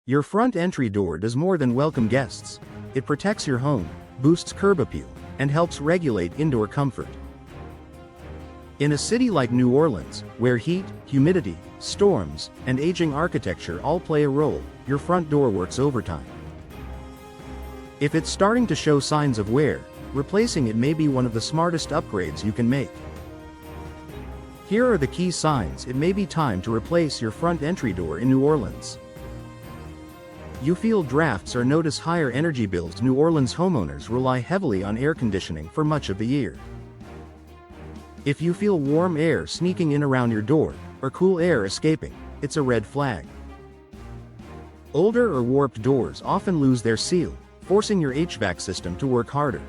Your front entry door does more than welcome guests. It protects your home, boosts curb appeal, and helps regulate indoor comfort. In a city like New Orleans, where heat, humidity, storms, and aging architecture all play a role, your front door works overtime. If it's starting to show signs of wear, replacing it may be one of the smartest upgrades you can make. Here are the key signs it may be time to replace your front entry door in New Orleans. You feel drafts or notice higher energy bills. New Orleans homeowners rely heavily on air conditioning for much of the year. If you feel warm air sneaking in around your door, or cool air escaping, it's a red flag. Older or warped doors often lose their seal, forcing your HVAC system to work harder.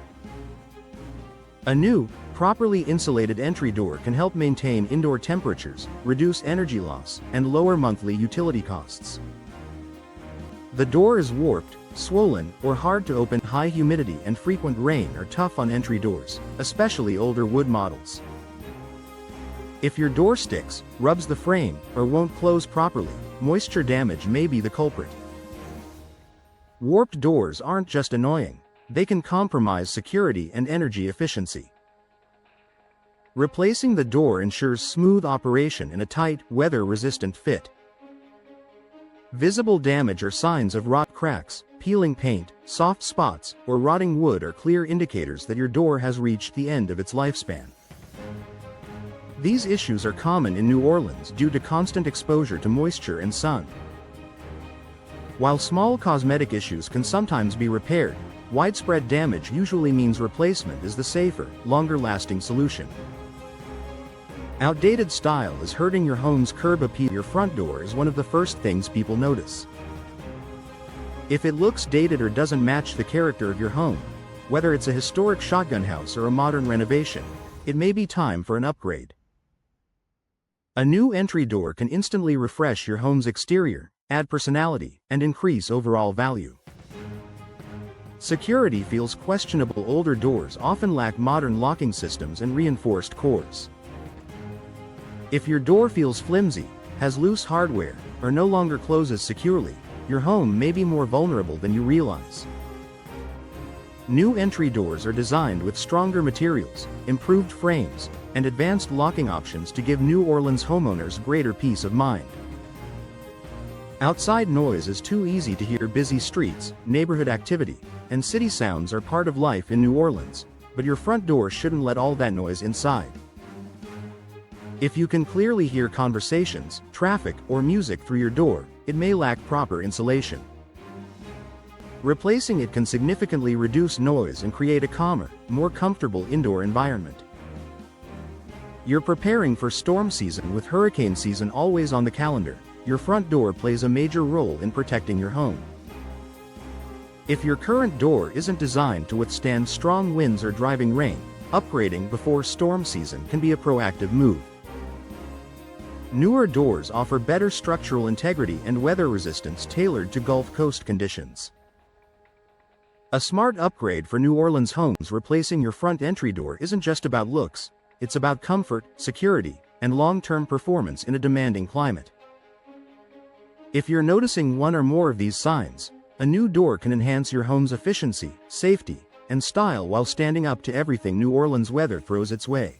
A new, properly insulated entry door can help maintain indoor temperatures, reduce energy loss, and lower monthly utility costs. The door is warped, swollen, or hard to open. High humidity and frequent rain are tough on entry doors, especially older wood models. If your door sticks, rubs the frame, or won't close properly, moisture damage may be the culprit. Warped doors aren't just annoying, they can compromise security and energy efficiency. Replacing the door ensures smooth operation in a tight, weather-resistant fit. Visible damage or signs of rot. Cracks, peeling paint, soft spots, or rotting wood are clear indicators that your door has reached the end of its lifespan. These issues are common in New Orleans due to constant exposure to moisture and sun. While small cosmetic issues can sometimes be repaired, widespread damage usually means replacement is the safer, longer-lasting solution. Outdated style is hurting your home's curb appeal. Your front door is one of the first things people notice. If it looks dated or doesn't match the character of your home, whether it's a historic shotgun house or a modern renovation, it may be time for an upgrade. A new entry door can instantly refresh your home's exterior, add personality, and increase overall value. Security feels questionable. Older doors often lack modern locking systems and reinforced cores. If your door feels flimsy, has loose hardware, or no longer closes securely, your home may be more vulnerable than you realize. New entry doors are designed with stronger materials, improved frames, and advanced locking options to give New Orleans homeowners greater peace of mind. Outside noise is too easy to hear. Busy streets, neighborhood activity, and city sounds are part of life in New Orleans, but your front door shouldn't let all that noise inside. If you can clearly hear conversations, traffic, or music through your door, it may lack proper insulation. Replacing it can significantly reduce noise and create a calmer, more comfortable indoor environment. You're preparing for storm season with hurricane season always on the calendar. Your front door plays a major role in protecting your home. If your current door isn't designed to withstand strong winds or driving rain, upgrading before storm season can be a proactive move. Newer doors offer better structural integrity and weather resistance tailored to Gulf Coast conditions. A smart upgrade for New Orleans homes. Replacing your front entry door isn't just about looks, it's about comfort, security, and long-term performance in a demanding climate. If you're noticing one or more of these signs, a new door can enhance your home's efficiency, safety, and style while standing up to everything New Orleans weather throws its way.